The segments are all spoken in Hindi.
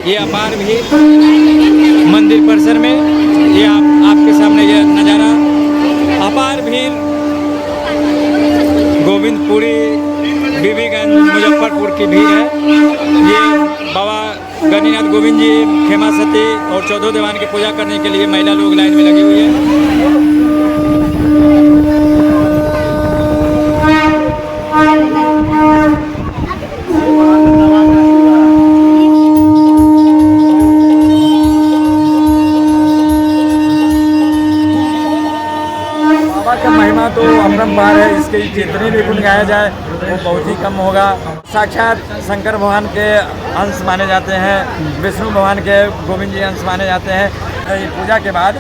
ये अपार भीड़ मंदिर परिसर में, ये आपके सामने ये नज़ारा अपार भीड़ गोविंदपुरी बीबीगंज मुजफ्फरपुर की भीड़ है। ये बाबा गणिनाथ गोविंद जी खेमा सती और चौदह दीवान की पूजा करने के लिए महिला लोग लाइन में लगी हुई है। बाबा का महिमा तो अपरंपार है, इसके जितने भी गुण गाया जाए वो बहुत ही कम होगा। साक्षात शंकर भगवान के अंश माने जाते हैं, विष्णु भगवान के गोविंद जी अंश माने जाते हैं। तो ये पूजा के बाद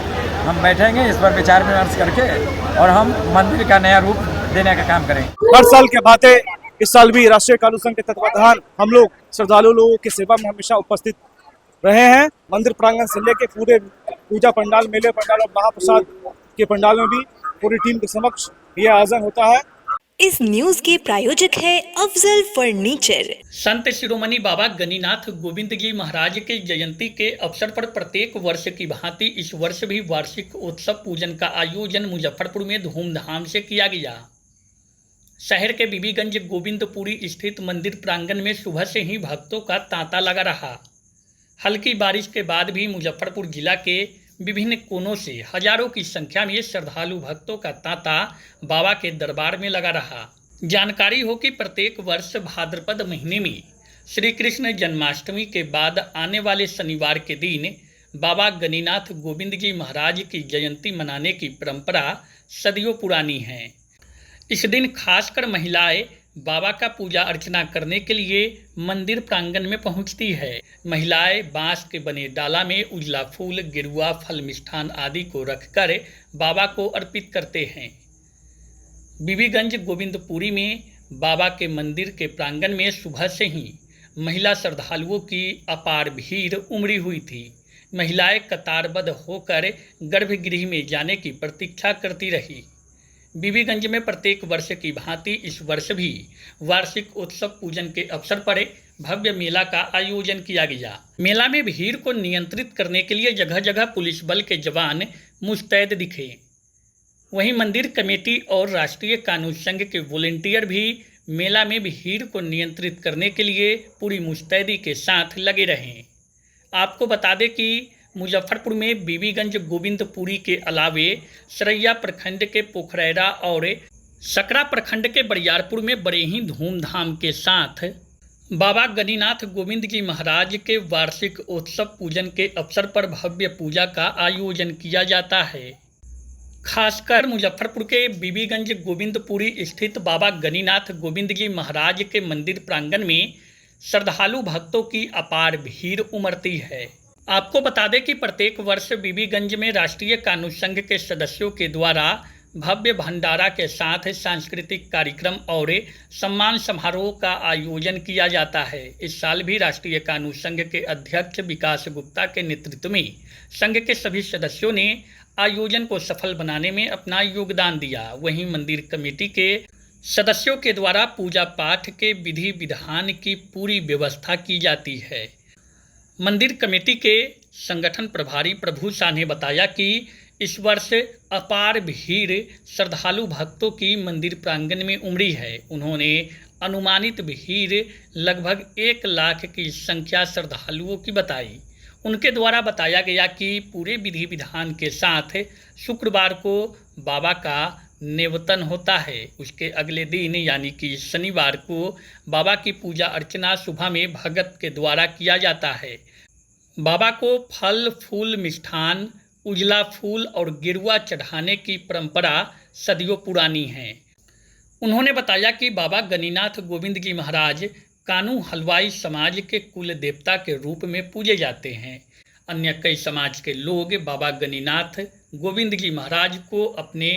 हम बैठेंगे, इस पर विचार विमर्श करके और हम मंदिर का नया रूप देने का काम करेंगे। हर साल के बातें इस साल भी राष्ट्रीय कानून संघ के तत्वाधान हम लोग श्रद्धालु लोगों की सेवा में हमेशा उपस्थित रहे हैं। मंदिर प्रांगण से लेकर पूरे पूजा पंडाल, मेले पंडाल और महाप्रसाद के पंडाल में भी पूरी टीम के समक्ष यह आयोजन होता है। इस न्यूज के प्रायोजक है अफजल फर्नीचर। संत शिरोमणि बाबा गणिनाथ गोविंद जी महाराज के जयंती के अवसर पर प्रत्येक वर्ष की भांति इस वर्ष भी वार्षिक उत्सव पूजन का आयोजन मुजफ्फरपुर में धूमधाम से किया गया। शहर के बीबीगंज गोविंदपुरी स्थित मंदिर प्रांगण में सुबह से ही भक्तों का तांता लगा रहा। हल्की बारिश के बाद भी मुजफ्फरपुर जिला के विभिन्न कोनों से हजारों की संख्या में श्रद्धालु भक्तों का तांता बाबा के दरबार में लगा रहा। जानकारी हो कि प्रत्येक वर्ष भाद्रपद महीने में श्री कृष्ण जन्माष्टमी के बाद आने वाले शनिवार के दिन बाबा गणिनाथ गोविंद जी महाराज की जयंती मनाने की परंपरा सदियों पुरानी है। इस दिन खासकर महिलाएं बाबा का पूजा अर्चना करने के लिए मंदिर प्रांगण में पहुंचती है। महिलाएं बांस के बने डाला में उजला फूल, गिरुआ, फल, मिष्ठान आदि को रखकर बाबा को अर्पित करते हैं। बीबीगंज गोविंदपुरी में बाबा के मंदिर के प्रांगण में सुबह से ही महिला श्रद्धालुओं की अपार भीड़ उमड़ी हुई थी। महिलाएं कतारबद्ध होकर गर्भगृह में जाने की प्रतीक्षा करती रही। बीबीगंज में प्रत्येक वर्ष की भांति इस वर्ष भी वार्षिक उत्सव पूजन के अवसर पर भव्य मेला का आयोजन किया गया। मेला में भीड़ को नियंत्रित करने के लिए जगह जगह पुलिस बल के जवान मुस्तैद दिखे। वहीं मंदिर कमेटी और राष्ट्रीय कानून संघ के वॉलंटियर भी मेला में भीड़ को नियंत्रित करने के लिए पूरी मुस्तैदी के साथ लगे रहे। आपको बता दें कि मुजफ्फरपुर में बीबीगंज गोविंदपुरी के अलावे सरैया प्रखंड के पोखरैरा और सकरा प्रखंड के बरियारपुर में बड़े ही धूमधाम के साथ बाबा गणिनाथ गोविंद जी महाराज के वार्षिक उत्सव पूजन के अवसर पर भव्य पूजा का आयोजन किया जाता है। खासकर मुजफ्फरपुर के बीबीगंज गोविंदपुरी स्थित बाबा गणिनाथ गोविंद जी महाराज के मंदिर प्रांगण में श्रद्धालु भक्तों की अपार भीड़ उमड़ती है। आपको बता दें कि प्रत्येक वर्ष बीबीगंज में राष्ट्रीय कानून संघ के सदस्यों के द्वारा भव्य भंडारा के साथ सांस्कृतिक कार्यक्रम और सम्मान समारोह का आयोजन किया जाता है। इस साल भी राष्ट्रीय कानून संघ के अध्यक्ष विकास गुप्ता के नेतृत्व में संघ के सभी सदस्यों ने आयोजन को सफल बनाने में अपना योगदान दिया। वहीं मंदिर कमेटी के सदस्यों के द्वारा पूजा पाठ के विधि विधान की पूरी व्यवस्था की जाती है। मंदिर कमेटी के संगठन प्रभारी प्रभु शाह ने बताया कि इस वर्ष अपार भीड़ श्रद्धालु भक्तों की मंदिर प्रांगण में उमड़ी है। उन्होंने अनुमानित भीड़ लगभग 1 लाख की संख्या श्रद्धालुओं की बताई। उनके द्वारा बताया गया कि पूरे विधि विधान के साथ शुक्रवार को बाबा का नेवतन होता है। उसके अगले दिन यानी कि शनिवार को बाबा की पूजा अर्चना सुबह में भगत के द्वारा किया जाता है। बाबा को फल, फूल, मिष्ठान, उजला फूल और गिरुआ चढ़ाने की परंपरा सदियों पुरानी है। उन्होंने बताया कि बाबा गणिनाथ गोविंद जी महाराज कानू हलवाई समाज के कुल देवता के रूप में पूजे जाते हैं। अन्य कई समाज के लोग बाबा गणिनाथ गोविंद जी महाराज को अपने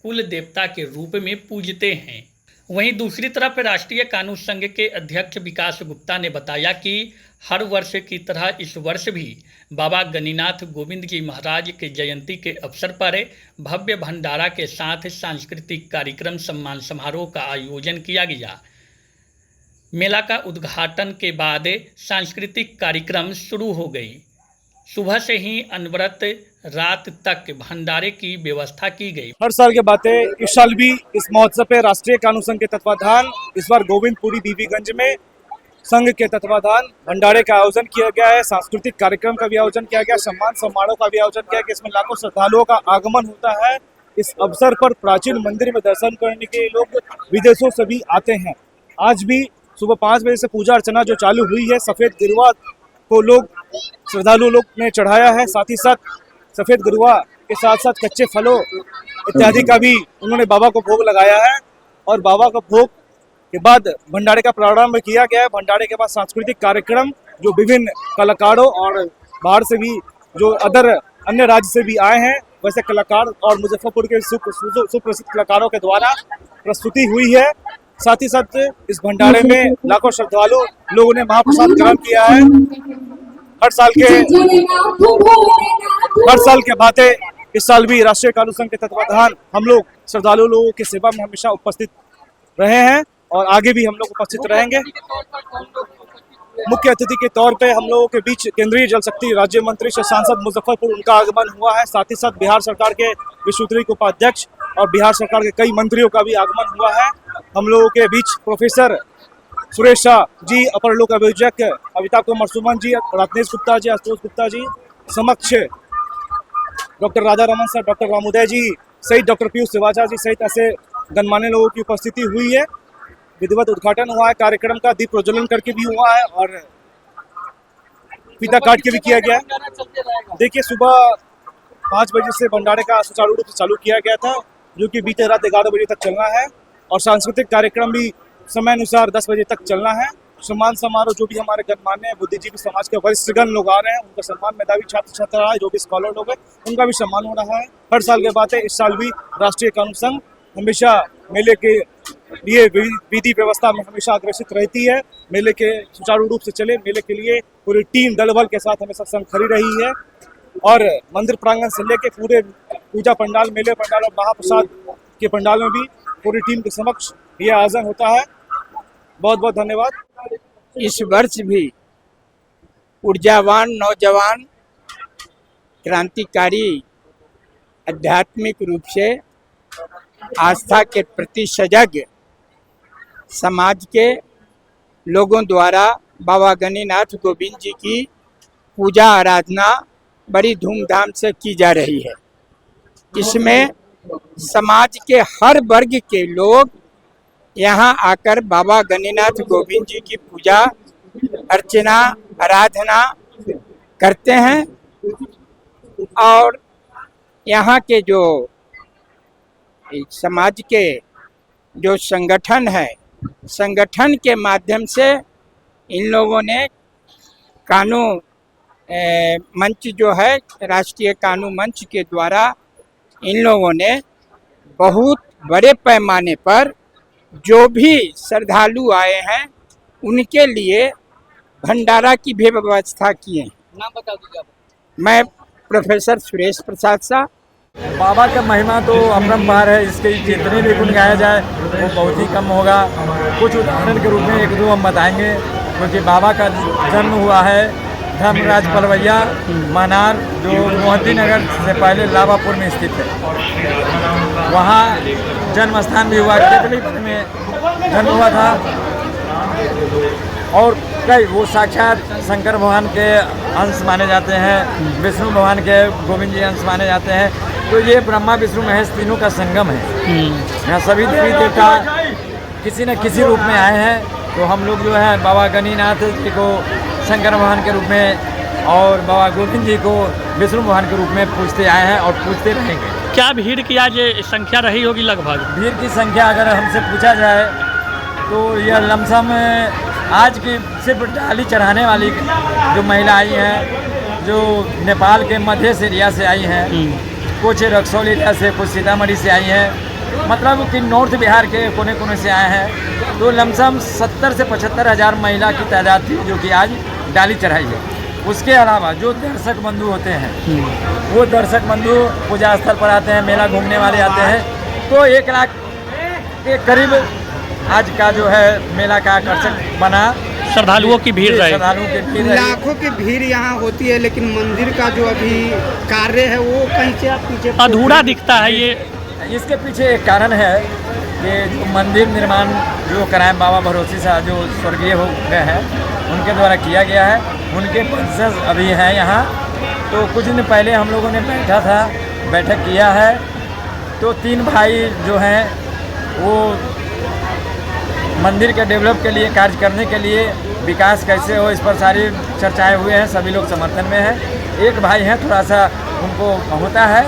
कुल देवता के रूप में पूजते हैं। वहीं दूसरी तरफ राष्ट्रीय कानून संघ के अध्यक्ष विकास गुप्ता ने बताया कि हर वर्ष की तरह इस वर्ष भी बाबा गणिनाथ गोविंद जी महाराज के जयंती के अवसर पर भव्य भंडारा के साथ सांस्कृतिक कार्यक्रम, सम्मान समारोह का आयोजन किया गया। मेला का उद्घाटन के बाद सांस्कृतिक कार्यक्रम शुरू हो गई। सुबह से ही अनवरत रात तक भंडारे की व्यवस्था की गई। हर साल के बातें इस साल भी इस महोत्सव पे राष्ट्रीय कानून संघ के तत्वाधान, इस बार गोविंदपुरी बीबीगंज में संघ के तत्वाधान भंडारे का आयोजन किया गया है। सांस्कृतिक कार्यक्रम का भी आयोजन किया गया, सम्मान समारोह का भी आयोजन किया गया। इसमें लाखों श्रद्धालुओं का आगमन होता है। इस अवसर पर प्राचीन मंदिर में दर्शन करने के लोग विदेशों से भी आते हैं। आज भी सुबह 5 बजे से पूजा अर्चना जो चालू हुई है, सफेद गिरुआ को लोग श्रद्धालु लोग ने चढ़ाया है। साथ ही साथ सफेद गिरुआ के साथ साथ कच्चे फलों इत्यादि का भी उन्होंने बाबा को भोग लगाया है और बाबा का भोग के बाद भंडारे का प्रारंभ किया गया है। भंडारे के बाद सांस्कृतिक कार्यक्रम जो विभिन्न कलाकारों और बाहर से भी जो अन्य राज्य से भी आए हैं, वैसे कलाकार और मुजफ्फरपुर के सुप्रसिद्ध कलाकारों के द्वारा प्रस्तुति हुई है। साथ ही साथ इस भंडारे में लाखों श्रद्धालु लोगों ने महाप्रसाद ग्रहण किया है। हर साल के बातें इस साल भी राष्ट्रीय कानून संघ के तत्वाधान हम लोग श्रद्धालु लोगों की सेवा में हमेशा उपस्थित रहे हैं और आगे भी हम लोग उपस्थित रहेंगे। मुख्य अतिथि के तौर पे हम लोगों के बीच केंद्रीय जल शक्ति राज्य मंत्री से सांसद मुजफ्फरपुर उनका आगमन हुआ है। साथ ही साथ बिहार सरकार के विश्वोत्तरी उपाध्यक्ष और बिहार सरकार के कई मंत्रियों का भी आगमन हुआ है। हम लोगों के बीच प्रोफेसर सुरेश शाह जी, अपर लोक अभियोजक अमिताभ कुमार सुमन जी, रत्नेश गुप्ता जी, आशुतोष गुप्ता जी समक्ष doctor Radha Raman sir, doctor Ramoday ji सहित डॉक्टर पीयूष सिवाचा जी सहित ऐसे गणमान्य लोगों की उपस्थिति हुई है। विधिवत उद्घाटन हुआ है, कार्यक्रम का दीप प्रज्वलन करके भी हुआ है और फीता काट के भी किया गया है। देखिए, सुबह 5 बजे से भंडारे का सुचारू रूप से चालू किया गया था, जो कि बीते रात 11 बजे तक चलना है और सांस्कृतिक कार्यक्रम भी समय अनुसार 10 बजे तक चलना है। सम्मान समारोह जो भी हमारे गणमान्य बुद्धिजीवी समाज के वरिष्ठगण लोग आ रहे हैं, उनका सम्मान, मेधावी छात्र छात्रा है, जो भी स्कॉलर लोग हैं, उनका भी सम्मान हो रहा है। हर साल के बातें इस साल भी राष्ट्रीय कानून संघ हमेशा मेले के लिए विधि व्यवस्था में हमेशा अग्रसित रहती है। मेले के सुचारू रूप से चले, मेले के लिए पूरी टीम दल बल के साथ हमेशा संघ खड़ी रही है और मंदिर प्रांगण से लेके पूरे पूजा पंडाल, मेले पंडाल और महाप्रसाद के पंडाल में भी पूरी टीम के समक्ष यह आयोजन होता है। बहुत बहुत धन्यवाद। इस वर्ष भी ऊर्जावान नौजवान, क्रांतिकारी, आध्यात्मिक रूप से आस्था के प्रति सजग समाज के लोगों द्वारा बाबा गणिनाथ गोविंद जी की पूजा आराधना बड़ी धूमधाम से की जा रही है। इसमें समाज के हर वर्ग के लोग यहाँ आकर बाबा गणिनाथ गोविंद जी की पूजा अर्चना आराधना करते हैं और यहाँ के जो समाज के जो संगठन है, संगठन के माध्यम से इन लोगों ने कानून मंच जो है, राष्ट्रीय कानून मंच के द्वारा इन लोगों ने बहुत बड़े पैमाने पर जो भी श्रद्धालु आए हैं उनके लिए भंडारा की भी व्यवस्था की है। नाम बता दीजिए आप। मैं प्रोफेसर सुरेश प्रसाद शाह। बाबा का महिमा तो अपरंपार है, इसके जितने भी गुण गाया जाए वो बहुत ही कम होगा। कुछ उदाहरण के रूप में एक दो हम बताएंगे, क्योंकि बाबा का जन्म हुआ है धर्मराज पलवैया मनार, जो मोहद्दी नगर से पहले लाभापुर में स्थित है। वहाँ जन्म स्थान भी हुआ, केतलीपुर में जन्म हुआ था और कई वो साक्षात शंकर भगवान के अंश माने जाते हैं, विष्णु भगवान के गोविंद जी अंश माने जाते हैं। तो ये ब्रह्मा विष्णु महेश तीनों का संगम है। यहाँ सभी देवी देवता किसी न किसी रूप में आए हैं। तो हम लोग जो है बाबा गणिनाथ जी को शंकर भगवान के रूप में और बाबा गोविंद जी को विष्णु भगवान के रूप में पूजते आए हैं और पूजते रहेंगे। क्या भीड़ की आज संख्या रही होगी? लगभग भीड़ की संख्या अगर हमसे पूछा जाए तो यह लमसम आज की सिर्फ डाली चढ़ाने वाली जो महिला आई हैं, जो नेपाल के मध्य एरिया से आई हैं, कुछ रक्सौल एरिया से, कुछ सीतामढ़ी से आई हैं, मतलब कि नॉर्थ बिहार के कोने कोने से आए हैं। तो लमसम 70 से 75 हज़ार महिला की तादाद थी जो कि आज डाली चढ़ाई है। उसके अलावा जो दर्शक बंधु होते हैं, वो दर्शक बंधु पूजा स्थल पर आते हैं, मेला घूमने वाले आते हैं। तो 1 लाख के करीब आज का जो है मेला का आकर्षक बना। श्रद्धालुओं की भीड़ जी, रहे। श्रद्धालुओं की भीड़ रही। लाखों की भीड़ यहाँ होती है, लेकिन मंदिर का जो अभी कार्य है वो कहीं से आप पीछे अधूरा दिखता है ये। इसके पीछे एक कारण है कि जो मंदिर निर्माण जो कराए बाबा भरोसी शाह जो स्वर्गीय हो गए हैं उनके द्वारा किया गया है, उनके वंशज अभी हैं यहाँ। तो कुछ दिन पहले हम लोगों ने बैठक किया है, तो 3 भाई जो हैं वो मंदिर के डेवलप के लिए कार्य करने के लिए विकास कैसे हो इस पर सारी चर्चाएं हुए हैं, सभी लोग समर्थन में हैं। एक भाई हैं थोड़ा सा उनको होता है,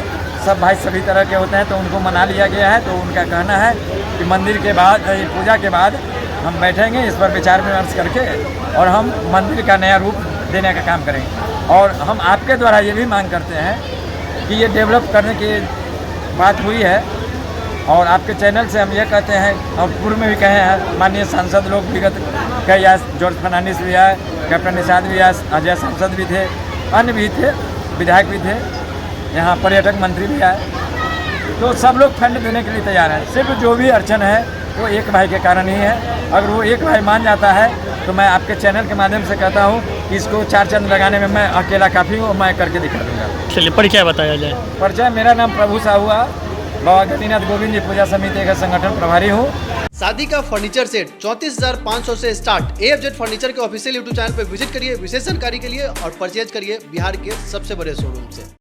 सब भाई सभी तरह के होते हैं, तो उनको मना लिया गया है। तो उनका कहना है कि मंदिर के बाद पूजा के बाद हम बैठेंगे, इस पर विचार विमर्श करके और हम मंदिर का नया रूप देने का काम करेंगे। और हम आपके द्वारा ये भी मांग करते हैं कि ये डेवलप करने की बात हुई है, और आपके चैनल से हम ये कहते हैं, और पूर्व में भी कहे हैं, माननीय सांसद लोग विगत कई आए, जॉर्ज फर्नांडिस भी आए, कैप्टन निषाद भी आए, अजय सांसद भी थे, अन्य भी थे, विधायक भी थे, यहाँ पर्यटक मंत्री भी आए। तो सब लोग फंड देने के लिए तैयार हैं। सिर्फ जो भी अड़चन है वो एक भाई के कारण ही है। अगर वो एक भाई मान जाता है तो मैं आपके चैनल के माध्यम से कहता हूँ कि इसको 4 चंद लगाने में मैं अकेला काफ़ी हूँ और मैं करके दिखा दूँगा। चलिए परिचय बताया जाए। परिचय, मेरा नाम प्रभु साहू, बाबा गणिनाथ गोविंद जी पूजा समिति का संगठन प्रभारी हूँ। शादी का फर्नीचर सेट 34,500 से स्टार्ट। AFZ फर्नीचर के ऑफिशियल यूट्यूब चैनल पर विजिट करिए विशेष जानकारी के लिए और परचेज करिए बिहार के सबसे बड़े शोरूम से।